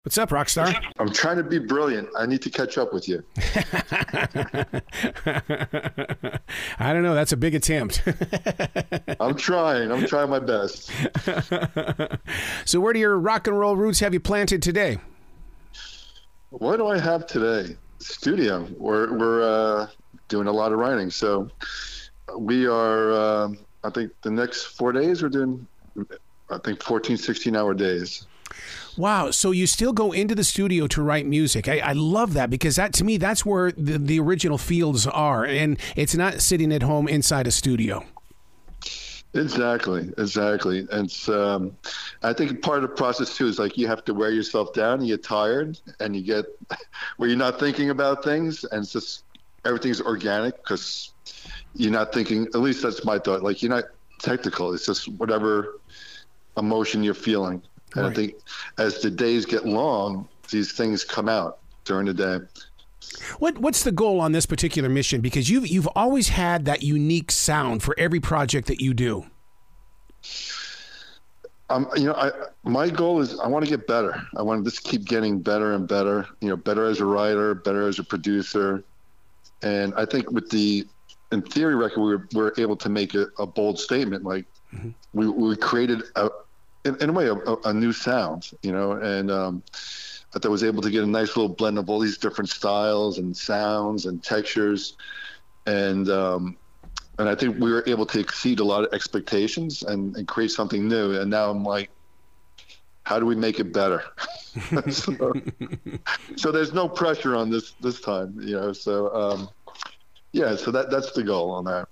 What's up, rock star? I'm trying to be brilliant. I need to catch up with you. I don't know. That's a big attempt. I'm trying my best. So where do your rock and roll roots have you planted today? What do I have today? Studio. We're doing a lot of writing. So we are, I think the next 4 days we're doing, 14, 16-hour days. Wow. So you still go into the studio to write music. I love that, because that, to me, that's where the original fields are. And it's not sitting at home inside a studio. Exactly. And I think part of the process too is like you have to wear yourself down, you get tired, and you get where you're not thinking about things, and it's just everything's organic because you're not thinking, at least that's my thought, like you're not technical. It's just whatever emotion you're feeling. And right. I think as the days get long, these things come out during the day. What's the goal on this particular mission? Because you've always had that unique sound for every project that you do. My goal is I want to get better. I want to just keep getting better and better. Better as a writer, better as a producer. And I think with the In Theory record, we were able to make a bold statement. Like we created in a way, a new sound, and I thought I was able to get a nice little blend of all these different styles and sounds and textures, and I think we were able to exceed a lot of expectations and create something new. And now I'm like, how do we make it better? so there's no pressure on this time, So so that's the goal on that.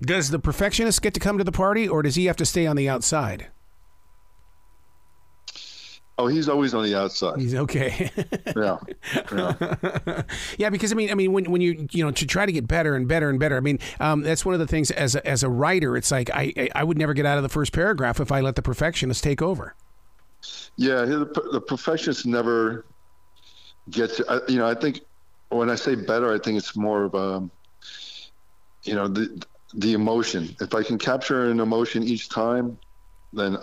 Does the perfectionist get to come to the party, or does he have to stay on the outside? Oh, he's always on the outside. He's okay. Yeah. Yeah, because I mean, when you to try to get better and better and better. I mean, that's one of the things as a writer. It's like I would never get out of the first paragraph if I let the perfectionist take over. Yeah, the perfectionist never gets. I think when I say better, I think it's more of the emotion. If I can capture an emotion each time, then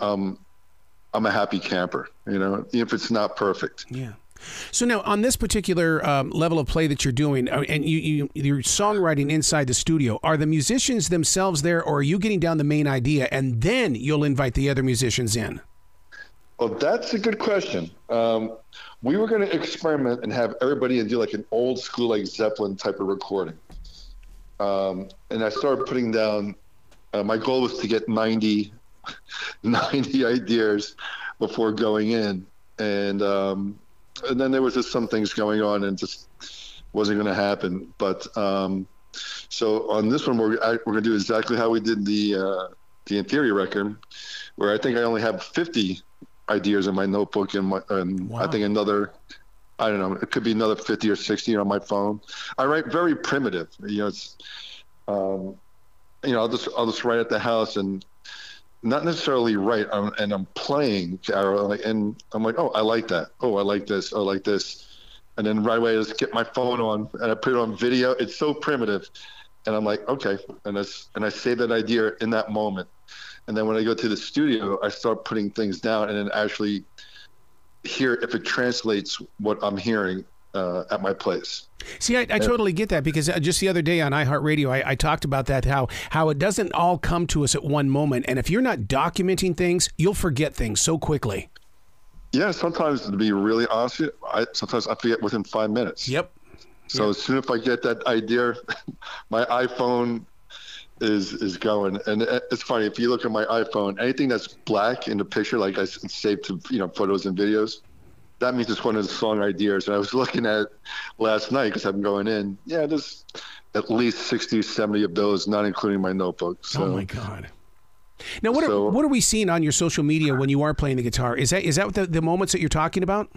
I'm a happy camper, even if it's not perfect. Yeah. So now on this particular level of play that you're doing, and you're songwriting inside the studio, are the musicians themselves there, or are you getting down the main idea and then you'll invite the other musicians in? Well, that's a good question. We were going to experiment and have everybody do like an old school, like Zeppelin type of recording. And I started putting down, my goal was to get 90 ideas before going in, and then there was just some things going on and just wasn't going to happen. But so on this one, we're going to do exactly how we did the In Theory record, where I think I only have 50 ideas in my notebook, and wow. I think another, I don't know, it could be another 50 or 60 on my phone. I write very primitive. It's I'll just write at the house and not necessarily write, and I'm playing, and I'm like, oh, I like that. Oh, I like this. Oh, I like this. And then right away I just get my phone on and I put it on video. It's so primitive. And I'm like, okay. And I say that idea in that moment. And then when I go to the studio, I start putting things down and then actually hear if it translates what I'm hearing at my place. See, I totally get that, because just the other day on iHeartRadio, I talked about that, how it doesn't all come to us at one moment. And if you're not documenting things, you'll forget things so quickly. Yeah, sometimes, to be really honest, sometimes I forget within 5 minutes. Yep. So as soon as I get that idea, my iPhone is going. And it's funny, if you look at my iPhone, anything that's black in the picture, like I saved to photos and videos, that means it's one of the song ideas. And I was looking at it last night because I'm going in. Yeah, there's at least 60, 70 of those, not including my notebook. So, oh, my God. Now, what are we seeing on your social media when you are playing the guitar? Is that the moments that you're talking about?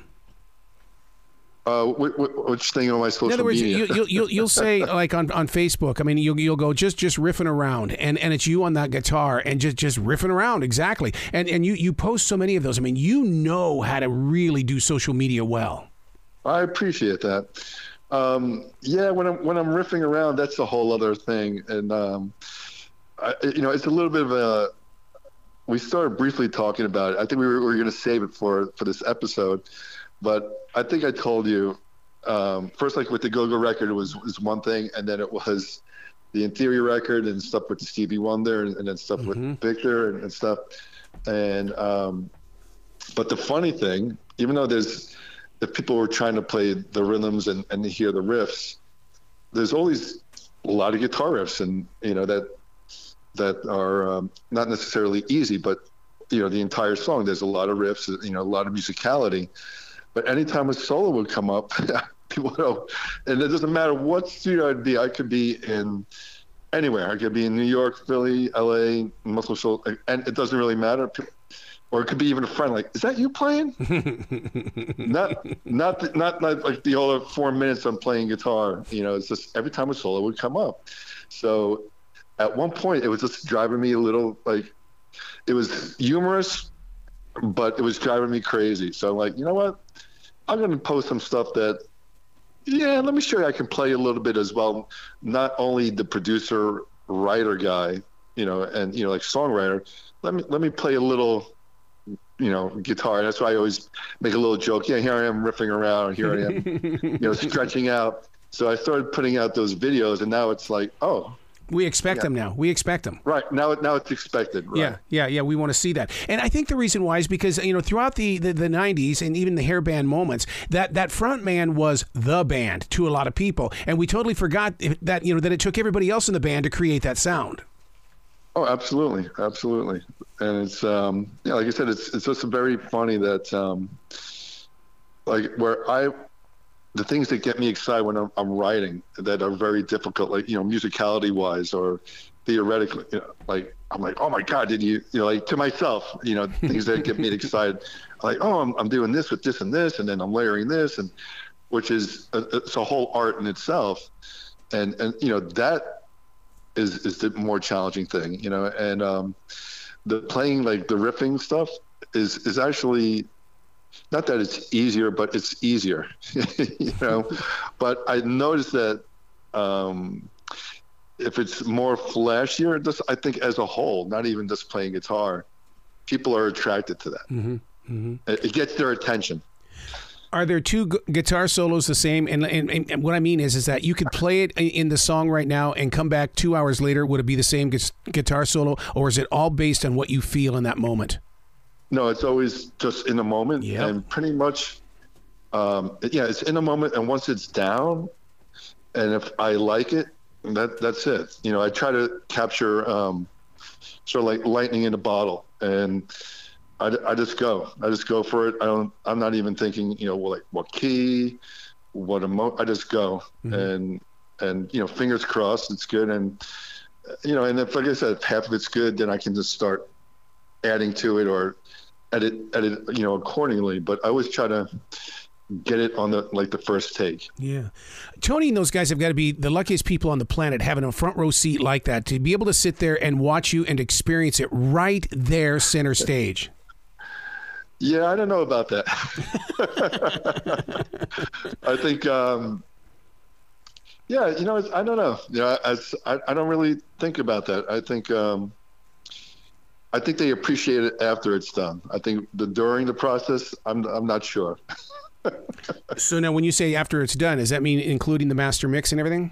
Which thing on my social media? In other words, you'll say, like on Facebook, I mean, you'll go just riffing around, and it's you on that guitar and just riffing around, exactly. And you post so many of those. I mean, you know how to really do social media well. I appreciate that. Yeah, when I'm riffing around, that's a whole other thing. And it's a little bit of a. We started briefly talking about it. I think we were going to save it for this episode. but I think I told you first, like with the Go-Go record, it was one thing, and then it was the Interior record and stuff with Stevie Wonder, and then stuff with Victor and stuff. And but the funny thing, even though the people were trying to play the rhythms and hear the riffs, there's always a lot of guitar riffs, and that are not necessarily easy, but the entire song, there's a lot of riffs, a lot of musicality. But anytime a solo would come up, people know, and it doesn't matter what studio I'd be. I could be in anywhere. I could be in New York, Philly, LA, Muscle Shoals, and it doesn't really matter. Or it could be even a friend, like, is that you playing? not like the whole 4 minutes I'm playing guitar. It's just every time a solo would come up. So at one point, it was just driving me a little, like, it was humorous, but it was driving me crazy. So I'm like, you know what? I'm going to post some stuff that, let me show you I can play a little bit as well. Not only the producer, writer guy, and like songwriter. Let me play a little, guitar. That's why I always make a little joke. Yeah, here I am riffing around. Here I am, stretching out. So I started putting out those videos, and now it's like, oh. We expect them now. We expect them. Right. Now it's expected. Right? Yeah. We want to see that. And I think the reason why is because, throughout the 90s and even the hair band moments, that front man was the band to a lot of people. And we totally forgot that, that it took everybody else in the band to create that sound. Oh, absolutely. Absolutely. And it's, like I said, it's just very funny that, the things that get me excited when I'm writing that are very difficult, like, musicality wise or theoretically, like, I'm like, oh my God, did you like to myself, things that get me excited, like, oh, I'm doing this with this and this, and then I'm layering this, and which is it's a whole art in itself. And that is the more challenging thing, and the playing, like the riffing stuff is actually, not that it's easier, but it's easier, But I noticed that if it's more flashier, just I think as a whole, not even just playing guitar, people are attracted to that. Mm-hmm. It gets their attention. Are there two guitar solos the same? And what I mean is that you could play it in the song right now and come back 2 hours later. Would it be the same guitar solo, or is it all based on what you feel in that moment? No, it's always just in the moment. Yep. And pretty much, it's in the moment. And once it's down, and if I like it, that's it. I try to capture sort of like lightning in a bottle, and I just go for it. I'm not even thinking, like what key, I just go. Mm-hmm. and fingers crossed it's good. And, and if, like I said, if half of it's good, then I can just start adding to it or edit, accordingly. But I always try to get it on the first take. Yeah. Tony and those guys have got to be the luckiest people on the planet, having a front row seat like that, to be able to sit there and watch you and experience it right there center stage. Yeah, I don't know about that. I think, I don't know. I don't really think about that. I think they appreciate it after it's done. I think during the process, I'm not sure. So now, when you say after it's done, does that mean including the master mix and everything?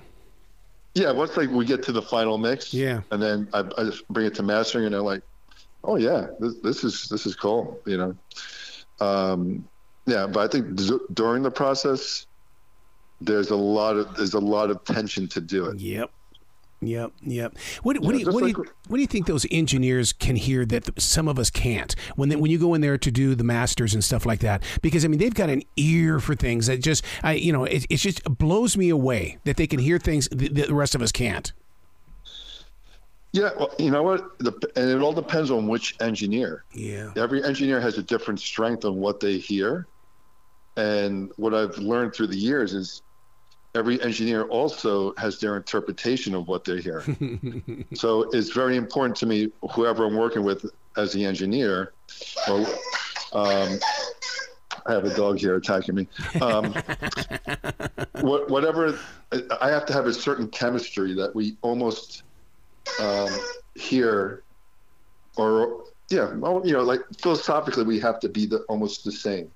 Yeah, once we get to the final mix, and then I just bring it to mastering, and they're like, "Oh yeah, this is cool," But I think during the process, there's a lot of tension to do it. Yep. What do you think those engineers can hear that some of us can't when you go in there to do the masters and stuff like that? Because they've got an ear for things that just it just blows me away that they can hear things that the rest of us can't. Yeah, well, you know what? And it all depends on which engineer. Yeah. Every engineer has a different strength on what they hear. And what I've learned through the years is every engineer also has their interpretation of what they're hearing. So it's very important to me, whoever I'm working with as the engineer, or I have a dog here attacking me. Whatever, I have to have a certain chemistry that we almost hear, or like philosophically we have to be almost the same.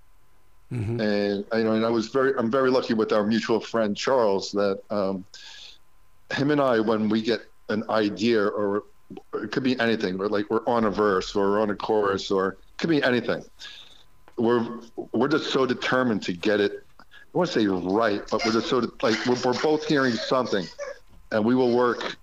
And I'm very lucky with our mutual friend Charles that him and I, when we get an idea, or it could be anything, we're on a verse or we're on a chorus, or it could be anything. We're just so determined to get it. I want to say right, but we're just we're both hearing something, and we will work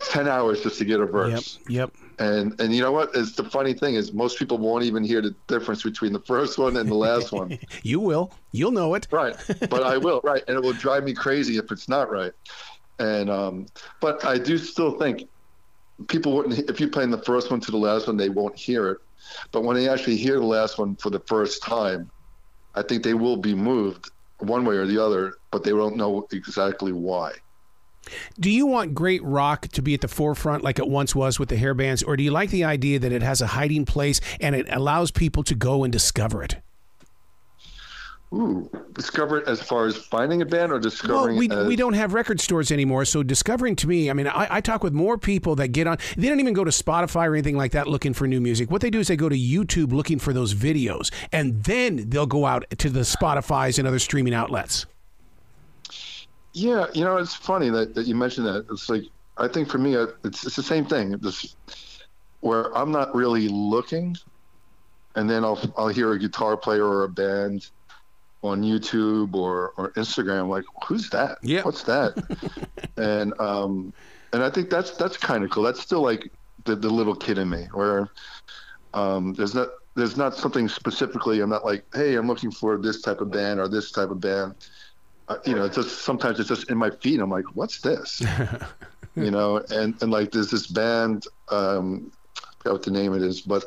10 hours just to get a verse. Yep. And you know what? Is the funny thing is most people won't even hear the difference between the first one and the last one. You will. You'll know it. Right. But I will. Right. And it will drive me crazy if it's not right. And but I do still think people wouldn't, if you play the first one to the last one, they won't hear it. But when they actually hear the last one for the first time, I think they will be moved one way or the other, but they won't know exactly why. Do you want great rock to be at the forefront like it once was with the hair bands, or do you like the idea that it has a hiding place and it allows people to go and discover it? Ooh, discover it as far as finding a band, or discovering? Well, we don't have record stores anymore, so discovering to me, I mean, I talk with more people that get on. They don't even go to Spotify or anything like that looking for new music. What they do is they go to YouTube looking for those videos, and then they'll go out to the Spotifys and other streaming outlets. Yeah, it's funny that you mentioned that. It's like, I think for me, it's the same thing. Where I'm not really looking, and then I'll hear a guitar player or a band on YouTube or Instagram, like, who's that? Yeah. What's that? and I think that's kind of cool. That's still like the little kid in me, where there's not something specifically. I'm not like, hey, I'm looking for this type of band or this type of band. It's just, sometimes it's just in my feed. I'm like, what's this? And like there's this band, I forgot what the name it is, but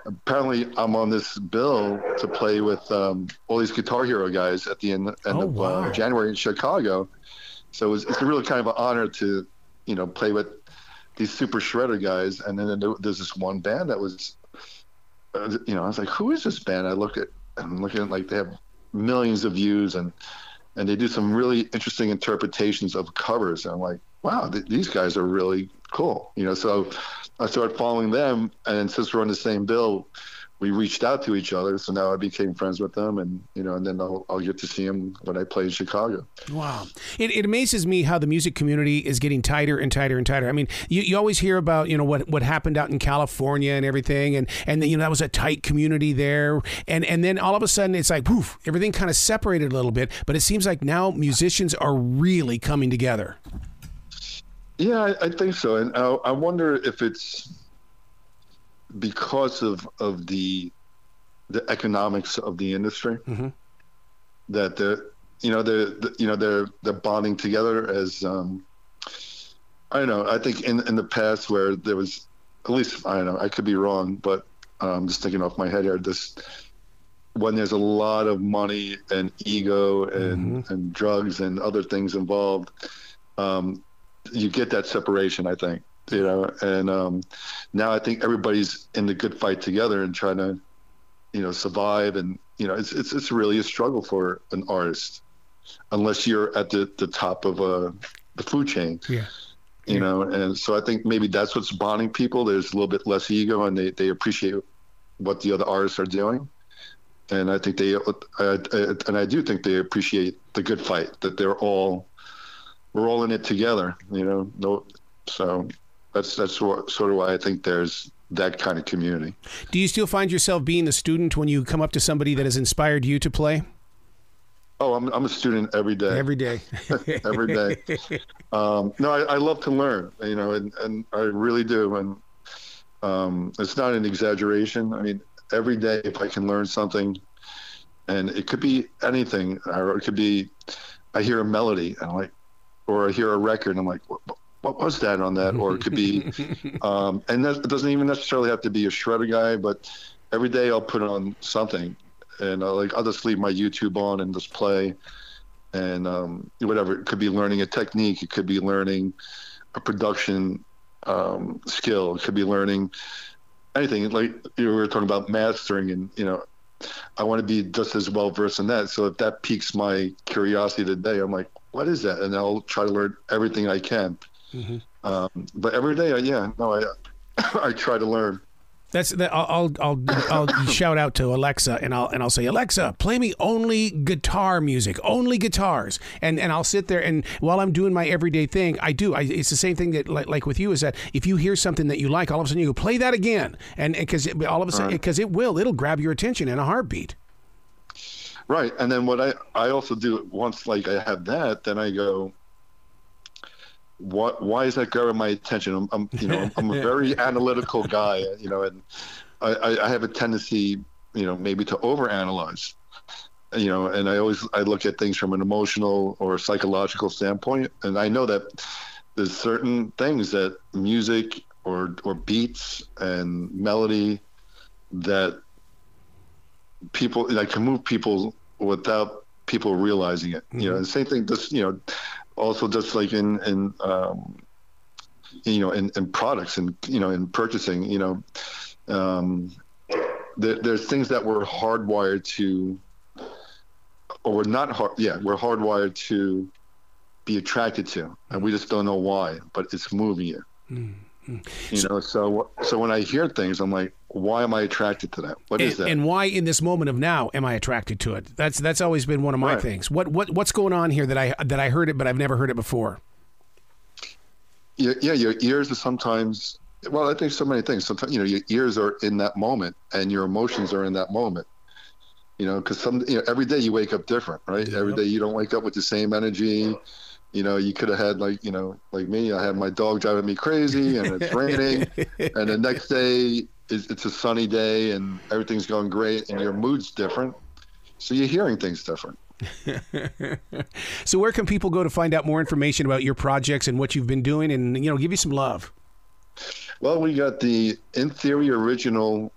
apparently I'm on this bill to play with all these Guitar Hero guys at the end of January in Chicago. So it's really kind of an honor to, play with these super shredder guys. And then there's this one band that was, I was like, who is this band? I'm looking at like they have millions of views and they do some really interesting interpretations of covers. And I'm like, wow, these guys are really cool. So I started following them, and since we're on the same bill, we reached out to each other. So now I became friends with them, and and then I'll get to see them when I play in Chicago. Wow. It amazes me how the music community is getting tighter and tighter and tighter. I mean, you always hear about, what happened out in California and everything, and that was a tight community there. And then all of a sudden it's like, poof, everything kind of separated a little bit, but it seems like now musicians are really coming together. Yeah, I think so. And I wonder if it's because of the economics of the industry, that they're bonding together as I don't know. I think in the past where there was, at least I don't know, I could be wrong, but just thinking off my head here, when there's a lot of money and ego and drugs and other things involved, you get that separation, I think. And now I think everybody's in the good fight together and trying to, survive. And, it's really a struggle for an artist, unless you're at the top of the food chain. Yeah. And so I think maybe that's what's bonding people. There's a little bit less ego, and they appreciate what the other artists are doing. And I think I do think they appreciate the good fight, that we're all in it together, so that's sort of why I think there's that kind of community. Do you still find yourself being a student when you come up to somebody that has inspired you to play? Oh, I'm a student every day. Every day. Every day. No, I love to learn, and I really do. And it's not an exaggeration. I mean, every day, if I can learn something, and it could be anything, or it could be, I hear a melody and I'm like, or I hear a record and I'm like, what was that on that? Or it could be, and it doesn't even necessarily have to be a shredder guy, but every day I'll put on something, and I'll just leave my YouTube on and just play, and whatever. It could be learning a technique. It could be learning a production skill. It could be learning anything. Like we were talking about mastering, and I want to be just as well versed in that. So if that piques my curiosity today, I'm like, what is that? And I'll try to learn everything I can. But every day, I try to learn. That's the, I'll shout out to Alexa and I'll say, Alexa, play me only guitar music, only guitars, and I'll sit there, and while I'm doing my everyday thing, it's the same thing that like with you, is that if you hear something that you like, all of a sudden you go, play that again, and because all of a sudden, because it'll grab your attention in a heartbeat. Right, and then what I also do once, like I have that, then I go, why is that grabbing my attention? I'm a very analytical guy, and I have a tendency, maybe to overanalyze, and I look at things from an emotional or psychological standpoint, and I know that there's certain things that music or beats and melody that people that can move people without people realizing it. Mm-hmm. And same thing, just also just like in products and in purchasing, there's things that we're hardwired to, or we're not we're hardwired to be attracted to, and we just don't know why, but it's moving you. Mm-hmm. So when I hear things, I'm like, why am I attracted to that? What is that? And why in this moment of now am I attracted to it? That's always been one of my things. What's going on here that I heard it, but I've never heard it before? Yeah, your ears are sometimes. Well, I think so many things. Sometimes your ears are in that moment, and your emotions are in that moment. Because every day you wake up different, right? Yep. Every day you don't wake up with the same energy. You could have had like me, I had my dog driving me crazy and it's raining, and the next day it's a sunny day and everything's going great and your mood's different. So you're hearing things different. So where can people go to find out more information about your projects and what you've been doing, and, give you some love? Well, we got the In Theory Original.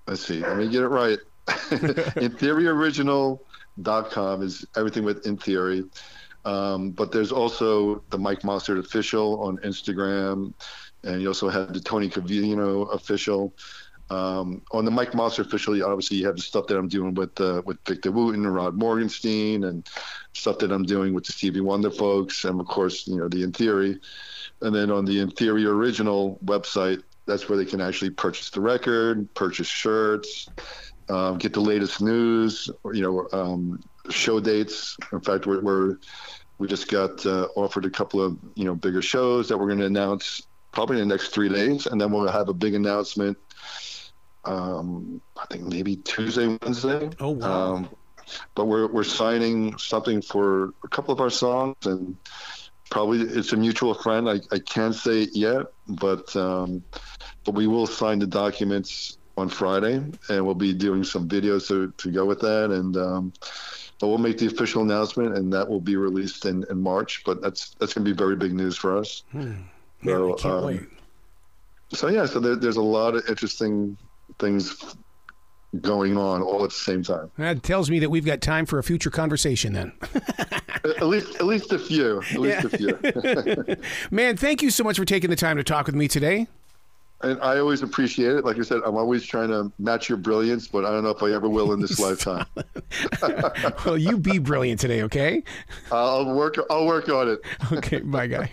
Let's see, let me get it right. InTheoryOriginal.com is everything with In Theory. But there's also the Mike Mostert Official on Instagram, and you also have the Tony Cavino Official. On the Mike Mostert Official, obviously you have the stuff that I'm doing with Victor Wooten and Rod Morgenstein, and stuff that I'm doing with the Stevie Wonder folks, and of course, the In Theory. And then on the In Theory Original website, that's where they can actually purchase the record, purchase shirts, get the latest news, show dates. In fact, we just got offered a couple of bigger shows that we're going to announce probably in the next 3 days, and then we'll have a big announcement. I think maybe Tuesday, Wednesday. Oh wow! But we're signing something for a couple of our songs, and probably it's a mutual friend. I can't say it yet, but we will sign the documents on Friday, and we'll be doing some videos to go with that, and but we'll make the official announcement, and that will be released in March. But that's going to be very big news for us. So, I can't wait. So there's a lot of interesting things going on all at the same time. That tells me that we've got time for a future conversation then. At least a few. A few. Man, thank you so much for taking the time to talk with me today. And I always appreciate it. Like I said, I'm always trying to match your brilliance, but I don't know if I ever will in this lifetime. Well, you be brilliant today, okay? I'll work on it. Okay, bye, guy.